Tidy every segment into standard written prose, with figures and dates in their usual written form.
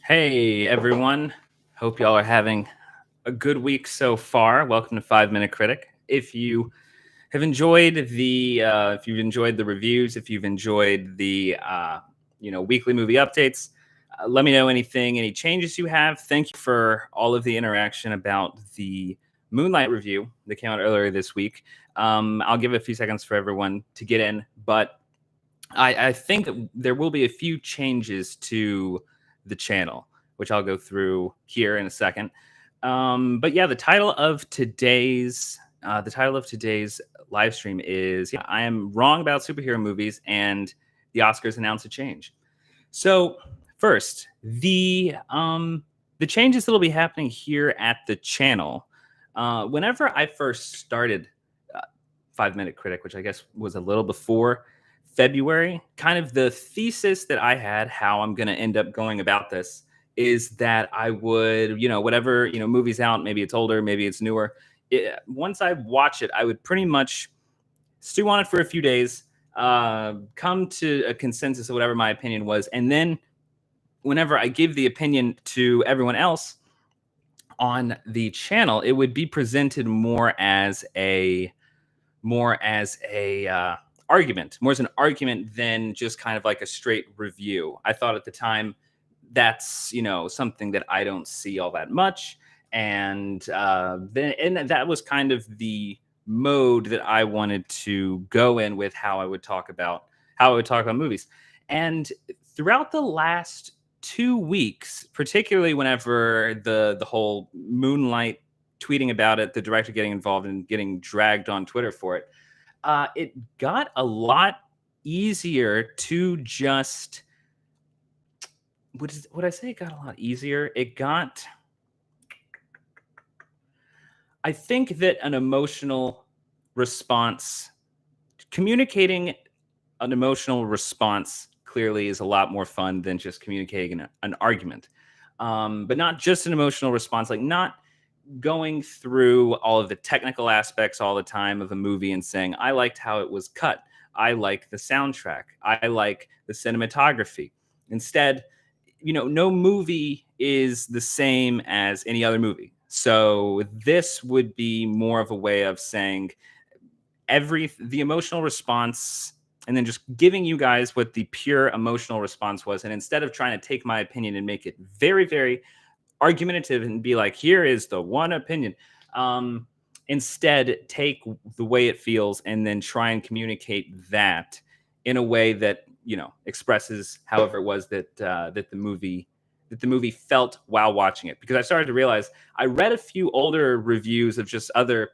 Hey everyone, hope y'all are having a good week so far. Welcome to 5 Minute Critic. If you have enjoyed if you've enjoyed the reviews, if you've enjoyed the weekly movie updates, let me know any changes you have. Thank you for all of the interaction about the Moonlight review that came out earlier this week. I'll give a few seconds for everyone to get in, but I think that there will be a few changes to the channel, which I'll go through here in a second. But yeah, the title of today's live stream is I am wrong about superhero movies, and the Oscars announce a change. So first, the changes that will be happening here at the channel. Whenever I first started 5 Minute Critic, which I guess was a little before February, kind of the thesis that I had, how I'm going to end up going about this, is that I would, whatever, movie's out, maybe it's older, maybe it's newer. Once I watch it, I would pretty much stew on it for a few days, come to a consensus of whatever my opinion was. And then whenever I give the opinion to everyone else on the channel, it would be presented more as a argument, more as an argument than just kind of like a straight review. I thought at the time that's something that I don't see all that much, and that was kind of the mode that I wanted to go in with how I would talk about movies. And throughout the last 2 weeks, particularly whenever the whole Moonlight tweeting about it, the director getting involved and getting dragged on Twitter for it, it got a lot easier to just. Would I say it got a lot easier? I think that an emotional response, communicating an emotional response clearly is a lot more fun than just communicating an argument. But not just an emotional response, like not going through all of the technical aspects all the time of a movie and saying, I liked how it was cut. I like the soundtrack. I like the cinematography. Instead, no movie is the same as any other movie. So this would be more of a way of saying the emotional response, and then just giving you guys what the pure emotional response was. And instead of trying to take my opinion and make it very, very argumentative and be like, here is the one opinion, instead take the way it feels and then try and communicate that in a way that expresses however it was that the movie felt while watching it. Because I started to realize, I read a few older reviews of just other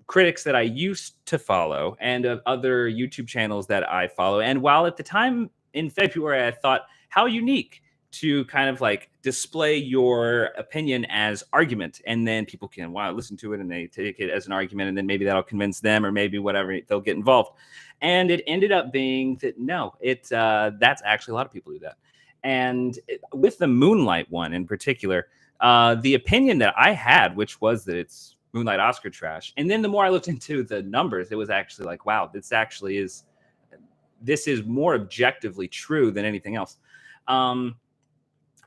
critics that I used to follow and of other YouTube channels that I follow. And while at the time in February I thought, how unique to kind of like display your opinion as argument, and then people can listen to it and they take it as an argument, and then maybe that'll convince them, or maybe whatever, they'll get involved. And it ended up being that no, that's actually a lot of people do that. And with the Moonlight one in particular, the opinion that I had, which was that it's Moonlight Oscar trash, and then the more I looked into the numbers, it was actually like, wow, this is more objectively true than anything else.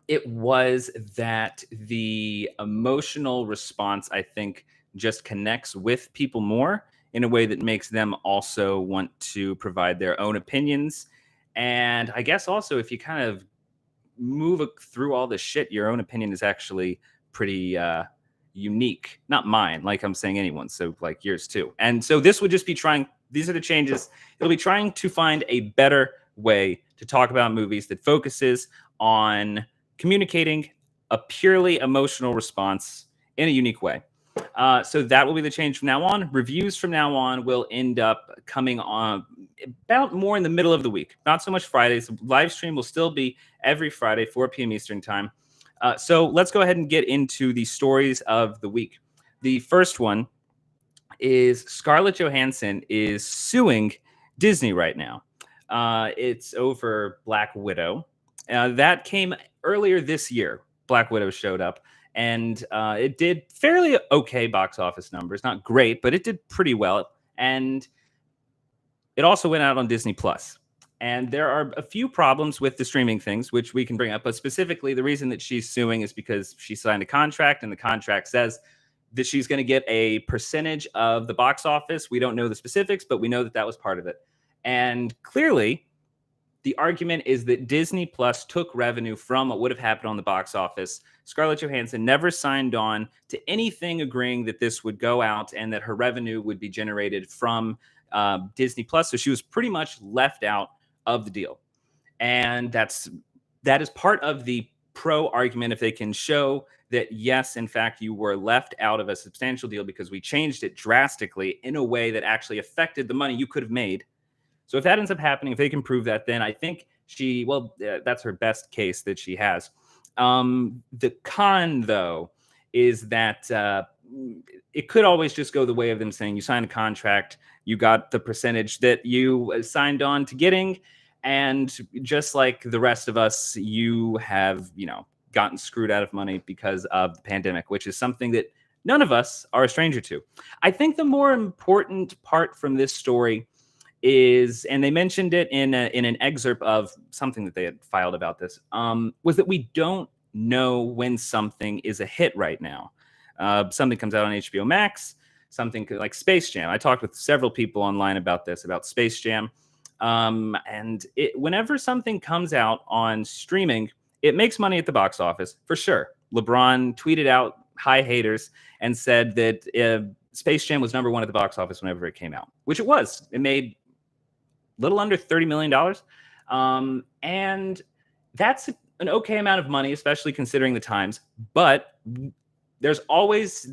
It was that the emotional response, I think, just connects with people more in a way that makes them also want to provide their own opinions. And I guess also, if you kind of move through all this shit, your own opinion is actually pretty unique. Not mine, like I'm saying anyone's, so like yours too. And so this would just be these are the changes. It'll be trying to find a better way to talk about movies that focuses on communicating a purely emotional response in a unique way. So that will be the change from now on. Reviews from now on will end up coming on about more in the middle of the week. Not so much Fridays. The live stream will still be every Friday, 4 p.m. Eastern time. So let's go ahead and get into the stories of the week. The first one is Scarlett Johansson is suing Disney right now. It's over Black Widow. That came earlier this year. Black Widow showed up, and it did fairly okay box office numbers. Not great, but it did pretty well. And it also went out on Disney Plus. And there are a few problems with the streaming things, which we can bring up. But specifically, the reason that she's suing is because she signed a contract, and the contract says that she's going to get a percentage of the box office. We don't know the specifics, but we know that that was part of it. And clearly, the argument is that Disney Plus took revenue from what would have happened on the box office. Scarlett Johansson never signed on to anything agreeing that this would go out and that her revenue would be generated from Disney Plus. So she was pretty much left out of the deal. And that is part of the pro argument. If they can show that, yes, in fact, you were left out of a substantial deal because we changed it drastically in a way that actually affected the money you could have made. So if that ends up happening, if they can prove that, then I think that's her best case that she has. The con, though, is that it could always just go the way of them saying you signed a contract, you got the percentage that you signed on to getting, and just like the rest of us, you have, gotten screwed out of money because of the pandemic, which is something that none of us are a stranger to. I think the more important part from this story is, and they mentioned it in an excerpt of something that they had filed about this, was that we don't know when something is a hit right now. Something comes out on HBO Max, something like Space Jam. I talked with several people online about this, about Space Jam. And whenever something comes out on streaming, it makes money at the box office, for sure. LeBron tweeted out, "Hi haters," and said that Space Jam was number one at the box office whenever it came out, which it was. It made little under $30 million. And that's an okay amount of money, especially considering the times. But there's always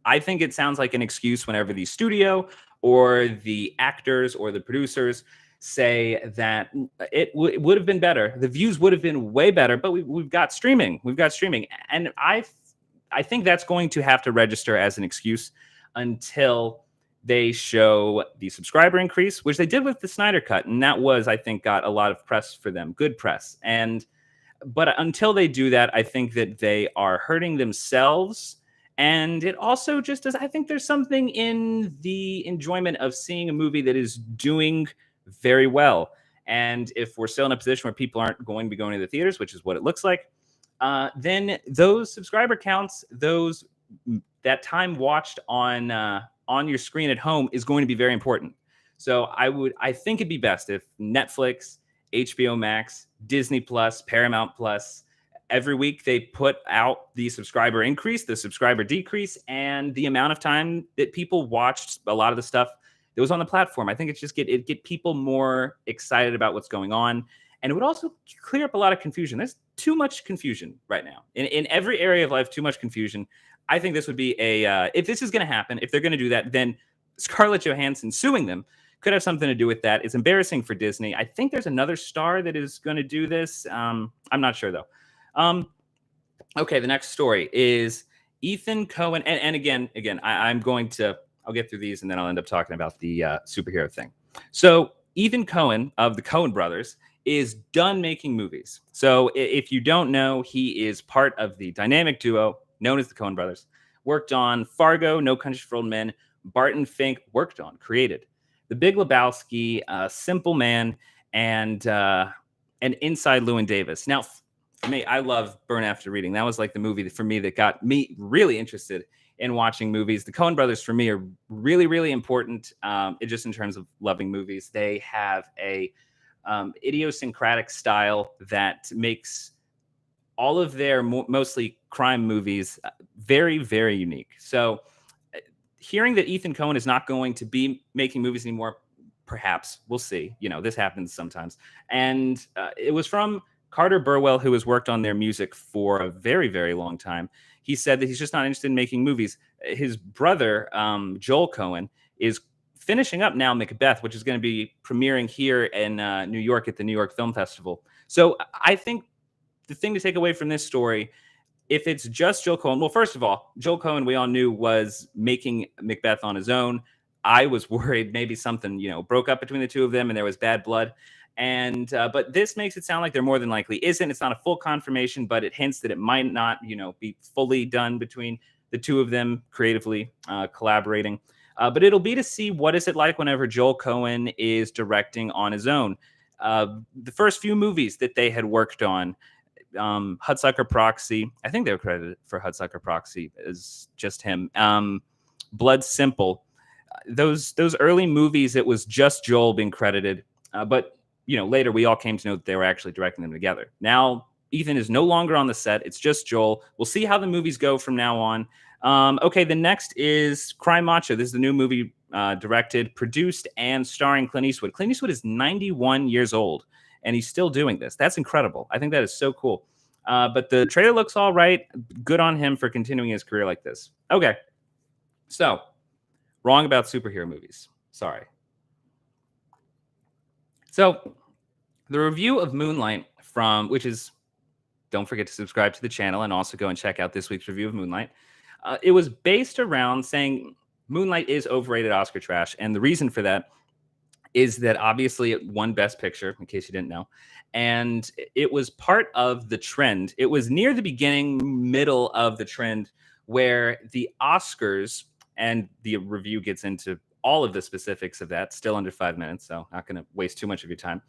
I think it sounds like an excuse whenever the studio or the actors or the producers say that it would have been better. The views would have been way better, but we've got streaming. And I think that's going to have to register as an excuse until they show the subscriber increase, which they did with the Snyder Cut. And that was, I think, got a lot of press for them, good press. But until they do that, I think that they are hurting themselves. And it also just does, I think there's something in the enjoyment of seeing a movie that is doing very well. And if we're still in a position where people aren't going to be going to the theaters, which is what it looks like, then those subscriber counts, that time watched on your screen at home is going to be very important. So I think it'd be best if Netflix, HBO Max, Disney Plus, Paramount Plus, every week they put out the subscriber increase, the subscriber decrease, and the amount of time that people watched a lot of the stuff that was on the platform. I think it's just get people more excited about what's going on. And it would also clear up a lot of confusion. There's too much confusion right now. In every area of life, too much confusion. I think this would be if this is going to happen, if they're going to do that, then Scarlett Johansson suing them could have something to do with that. It's embarrassing for Disney. I think there's another star that is going to do this. I'm not sure, though. Okay, the next story is Ethan Coen. And again, I'll get through these and then I'll end up talking about the superhero thing. So Ethan Coen of the Coen brothers is done making movies. So if you don't know, he is part of the dynamic duo known as the Coen brothers. Worked on Fargo, No Country for Old Men. Barton Fink created The Big Lebowski, Simple Man, and Inside Llewyn Davis. Now, for me, I love Burn After Reading. That was like the movie for me that got me really interested in watching movies. The Coen brothers for me are really, really important. Just in terms of loving movies, they have a idiosyncratic style that makes all of their mostly crime movies very, very unique. So hearing that Ethan Coen is not going to be making movies anymore, perhaps, we'll see. This happens sometimes. And it was from Carter Burwell, who has worked on their music for a very, very long time. He said that he's just not interested in making movies. His brother, Joel Coen, is finishing up now Macbeth, which is going to be premiering here in New York at the New York Film Festival. So I think the thing to take away from this story, if it's just Joel Coen, well, first of all, Joel Coen, we all knew, was making Macbeth on his own. I was worried maybe something, broke up between the two of them and there was bad blood. And but this makes it sound like there more than likely isn't. It's not a full confirmation, but it hints that it might not, be fully done between the two of them creatively collaborating. But it'll be to see what is it like whenever Joel Cohen is directing on his own. The first few movies that they had worked on, Hudsucker Proxy. I think they were credited for Hudsucker Proxy as just him. Blood Simple. Those early movies, it was just Joel being credited. But later we all came to know that they were actually directing them together. Now Ethan is no longer on the set. It's just Joel. We'll see how the movies go from now on. Okay, the next is Cry Macho. This is the new movie directed, produced, and starring Clint Eastwood. Clint Eastwood is 91 years old, and he's still doing this. That's incredible. I think that is so cool. But the trailer looks all right. Good on him for continuing his career like this. Okay, so wrong about superhero movies. Sorry. So the review of Moonlight which is, don't forget to subscribe to the channel and also go and check out this week's review of Moonlight. It was based around saying Moonlight is overrated Oscar trash. And the reason for that is that obviously it won Best Picture, in case you didn't know. And it was part of the trend. It was near the beginning, middle of the trend where the Oscars, and the review gets into all of the specifics of that, still under 5 minutes, so not going to waste too much of your time,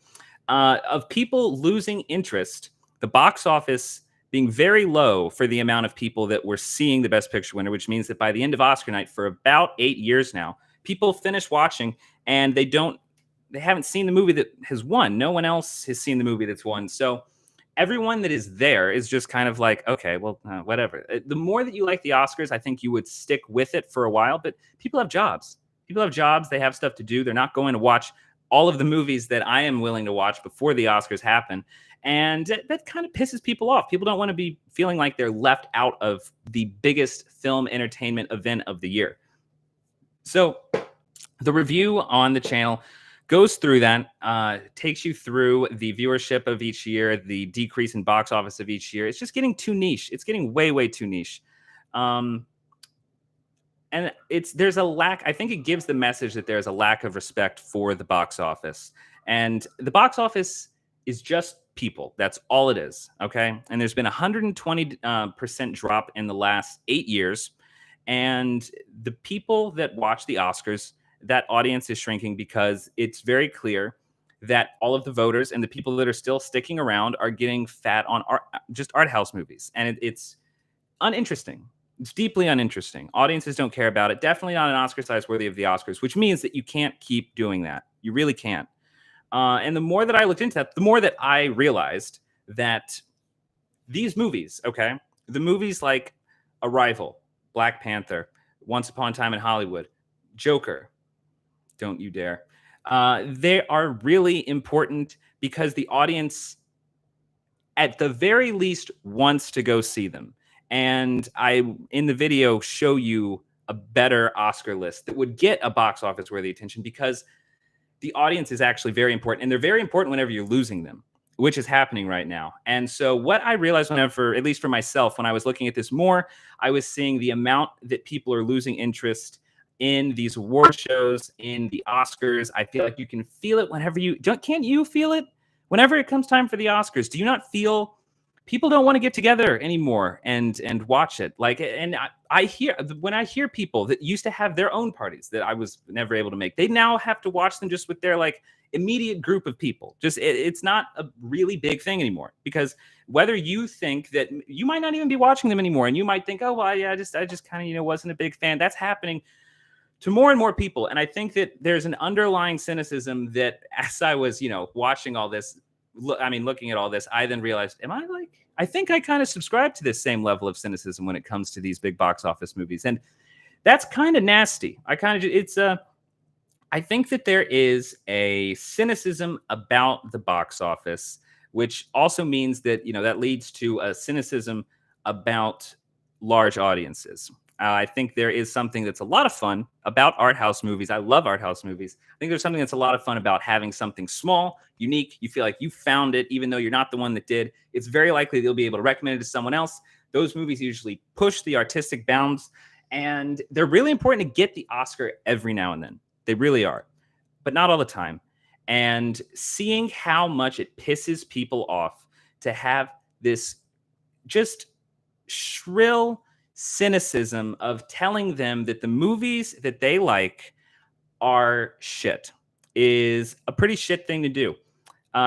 of people losing interest, the box office being very low for the amount of people that were seeing the Best Picture winner, which means that by the end of Oscar night, for about 8 years now, people finish watching and they haven't seen the movie that has won. No one else has seen the movie that's won. So everyone that is there is just kind of like, okay, well, whatever. The more that you like the Oscars, I think you would stick with it for a while. But people have jobs. People have jobs. They have stuff to do. They're not going to watch all of the movies that I am willing to watch before the Oscars happen. And that kind of pisses people off. People don't want to be feeling like they're left out of the biggest film entertainment event of the year. So the review on the channel goes through that, takes you through the viewership of each year, the decrease in box office of each year. It's just getting too niche. It's getting way, way too niche. And there's a lack. I think it gives the message that there's a lack of respect for the box office. And the box office is just people. That's all it is. Okay. And there's been 120% drop in the last 8 years. And the people that watch the Oscars, that audience is shrinking because it's very clear that all of the voters and the people that are still sticking around are getting fat on art house movies. And it's uninteresting. It's deeply uninteresting. Audiences don't care about it. Definitely not an Oscar size worthy of the Oscars, which means that you can't keep doing that. You really can't. And the more that I looked into that, the more that I realized that these movies, okay, the movies like Arrival, Black Panther, Once Upon a Time in Hollywood, Joker, don't you dare. They are really important because the audience, at the very least, wants to go see them. And I, in the video, show you a better Oscar list that would get a box office worthy attention because the audience is actually very important. And they're very important whenever you're losing them, which is happening right now. And so what I realized whenever, at least for myself, when I was looking at this more, I was seeing the amount that people are losing interest in these award shows, in the Oscars. I feel like you can feel it whenever can't you feel it? Whenever it comes time for the Oscars, do you not feel people don't want to get together anymore and watch it? Like, and I hear people that used to have their own parties that I was never able to make, they now have to watch them just with their like immediate group of people. Just it's not a really big thing anymore because whether you think that you might not even be watching them anymore and you might think, oh, well, yeah, I just kind of, wasn't a big fan. That's happening to more and more people. And I think that there's an underlying cynicism that as I was, watching all this, looking at all this, I then realized, I think I kind of subscribe to this same level of cynicism when it comes to these big box office movies. And that's kind of nasty. I think that there is a cynicism about the box office, which also means that, that leads to a cynicism about large audiences. I think there is something that's a lot of fun about art house movies. I love art house movies. I think there's something that's a lot of fun about having something small, unique. You feel like you found it, even though you're not the one that did. It's very likely they'll be able to recommend it to someone else. Those movies usually push the artistic bounds, and they're really important to get the Oscar every now and then. They really are, but not all the time. And seeing how much it pisses people off to have this just shrill, cynicism of telling them that the movies that they like are shit is a pretty shit thing to do.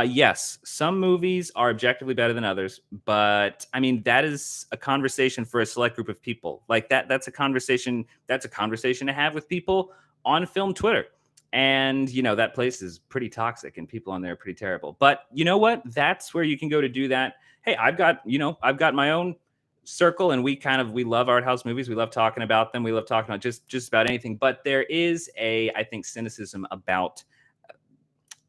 Yes, some movies are objectively better than others, but I mean that is a conversation for a select group of people. Like that's a conversation. That's a conversation to have with people on film Twitter. And that place is pretty toxic, and people on there are pretty terrible. But you know what? That's where you can go to do that. Hey, I've got my own circle, and we love art house movies. We love talking about them. We love talking about just about anything. But there is I think cynicism about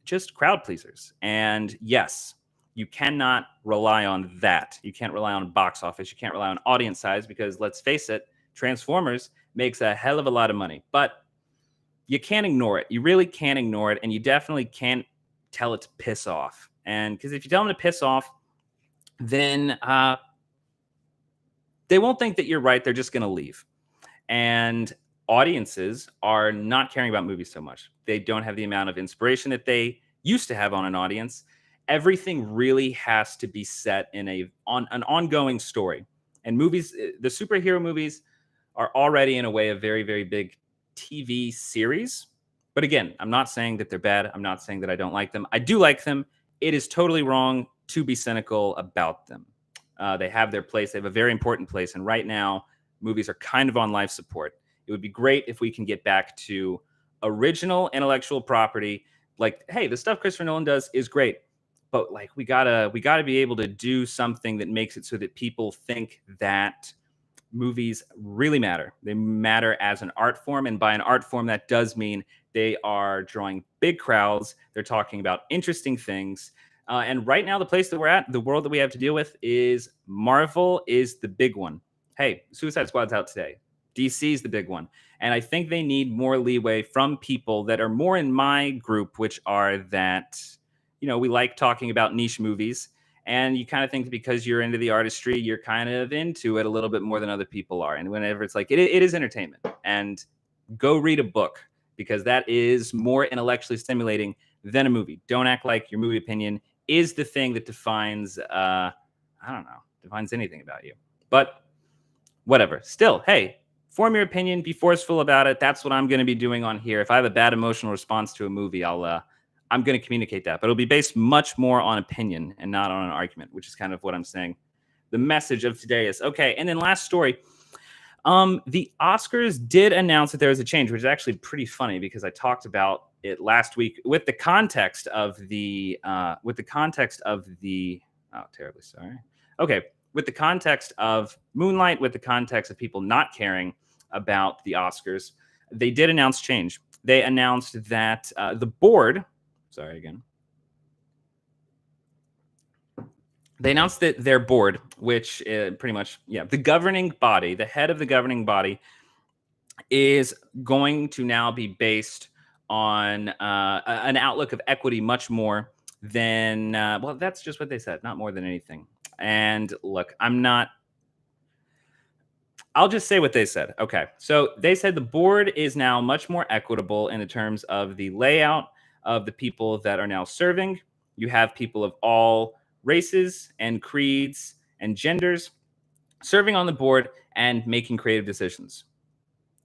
just crowd pleasers. And yes, you cannot rely on that. You can't rely on box office. You can't rely on audience size because let's face it, Transformers makes a hell of a lot of money. But you can't ignore it. You really can't ignore it. And you definitely can't tell it to piss off. And because if you tell them to piss off, then they won't think that you're right. They're just going to leave. And audiences are not caring about movies so much. They don't have the amount of inspiration that they used to have on an audience. Everything really has to be set in on an ongoing story. And movies, the superhero movies, are already in a way a very, very big TV series. But again, I'm not saying that they're bad. I'm not saying that I don't like them. I do like them. It is totally wrong to be cynical about them. They have their place. They have a very important place. And right now, movies are kind of on life support. It would be great if we can get back to original intellectual property. Like, hey, the stuff Christopher Nolan does is great, but like we gotta be able to do something that makes it so that people think that movies really matter. They matter as an art form, and by an art form, that does mean they are drawing big crowds. They're talking about interesting things. And right now, the place that we're at, the world that we have to deal with is Marvel is the big one. Hey, Suicide Squad's out today. DC is the big one. And I think they need more leeway from people that are more in my group, which are that, we like talking about niche movies. And you kind of think that because you're into the artistry, you're kind of into it a little bit more than other people are. And whenever it's like, it is entertainment. And go read a book because that is more intellectually stimulating than a movie. Don't act like your movie opinion is the thing that defines, defines anything about you. But whatever. Still, hey, form your opinion, be forceful about it. That's what I'm going to be doing on here. If I have a bad emotional response to a movie, I'm going to communicate that. But it'll be based much more on opinion and not on an argument, which is kind of what I'm saying. The message of today is, okay, and then last story. The Oscars did announce that there was a change, which is actually pretty funny because I talked about it last week with the context of the terribly sorry. Okay, with the context of Moonlight, with the context of people not caring about the Oscars, they did announce change. They announced that the board, sorry again. They announced that their board, which pretty much, the governing body, the head of the governing body, is going to now be based on an outlook of equity much more than, that's just what they said, not more than anything. And look, I'll just say what they said. Okay. So they said the board is now much more equitable in the terms of the layout of the people that are now serving. You have people of all races and creeds and genders serving on the board and making creative decisions.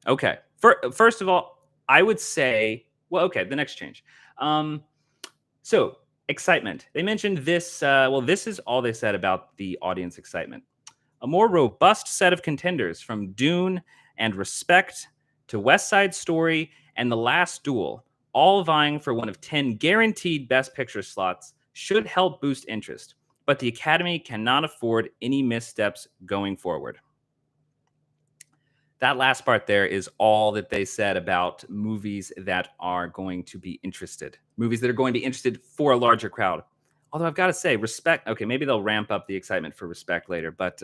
Okay. First of all, I would say, the next change. So excitement. They mentioned this. This is all they said about the audience excitement. A more robust set of contenders from Dune and Respect to West Side Story and The Last Duel, all vying for one of 10 guaranteed Best Picture slots, should help boost interest. But the Academy cannot afford any missteps going forward. That last part there is all that they said about movies that are going to be interested. Movies that are going to be interested for a larger crowd. Although I've got to say, Respect, okay, maybe they'll ramp up the excitement for Respect later, but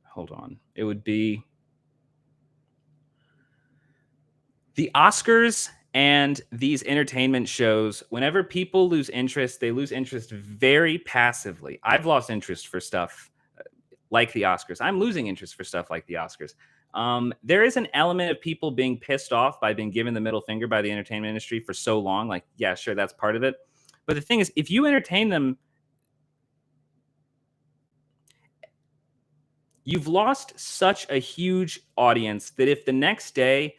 hold on. It would be the Oscars and these entertainment shows. Whenever people lose interest, they lose interest very passively. I've lost interest for stuff like the Oscars. I'm losing interest for stuff like the Oscars. There is an element of people being pissed off by being given the middle finger by the entertainment industry for so long. Like, yeah, sure, that's part of it. But the thing is, if you entertain them, you've lost such a huge audience that if the next day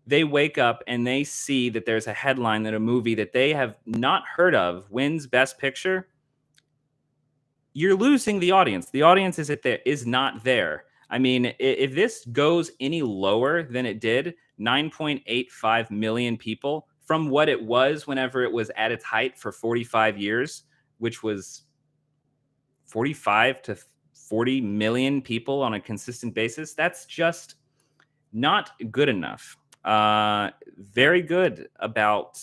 they wake up and they see that there's a headline that a movie that they have not heard of wins Best Picture, you're losing the audience. The audience is not there. I mean, if this goes any lower than it did, 9.85 million people from what it was whenever it was at its height for 45 years, which was 45 to 40 million people on a consistent basis, that's just not good enough. Very good about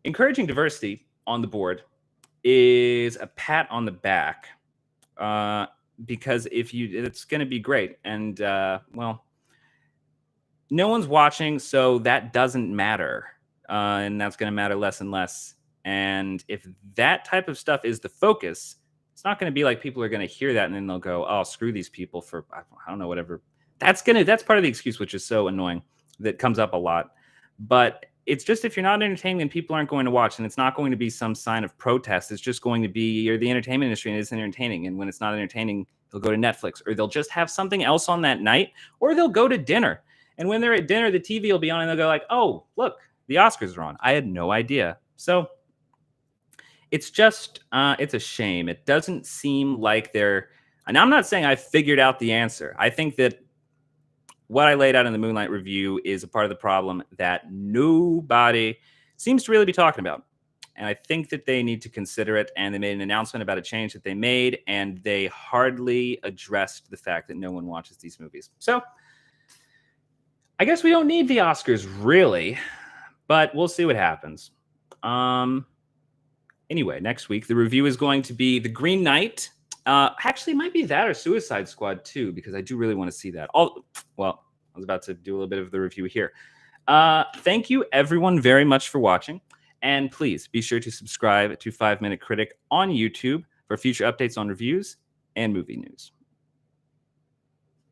encouraging diversity on the board is a pat on the back, because it's going to be great. And well, no one's watching, so that doesn't matter, and that's going to matter less and less. And if that type of stuff is the focus, it's not going to be like people are going to hear that and then they'll go, "Oh, screw these people for I don't know, whatever." That's part of the excuse, which is so annoying, that comes up a lot. But it's just, if you're not entertaining, then people aren't going to watch, and it's not going to be some sign of protest. It's just going to be, you're the entertainment industry and it's entertaining. And when it's not entertaining, they'll go to Netflix, or they'll just have something else on that night, or they'll go to dinner. And when they're at dinner, the TV will be on and they'll go like, "Oh, look, the Oscars are on. I had no idea." So it's just, it's a shame. It doesn't seem like and I'm not saying I figured out the answer. I think that what I laid out in the Moonlight review is a part of the problem that nobody seems to really be talking about. And I think that they need to consider it. And they made an announcement about a change that they made, and they hardly addressed the fact that no one watches these movies. So I guess we don't need the Oscars, really, but we'll see what happens. Anyway, next week, the review is going to be The Green Knight. Actually, it might be that or Suicide Squad too, because I do really want to see that. Well, I was about to do a little bit of the review here. Thank you, everyone, very much for watching. And please be sure to subscribe to 5 Minute Critic on YouTube for future updates on reviews and movie news.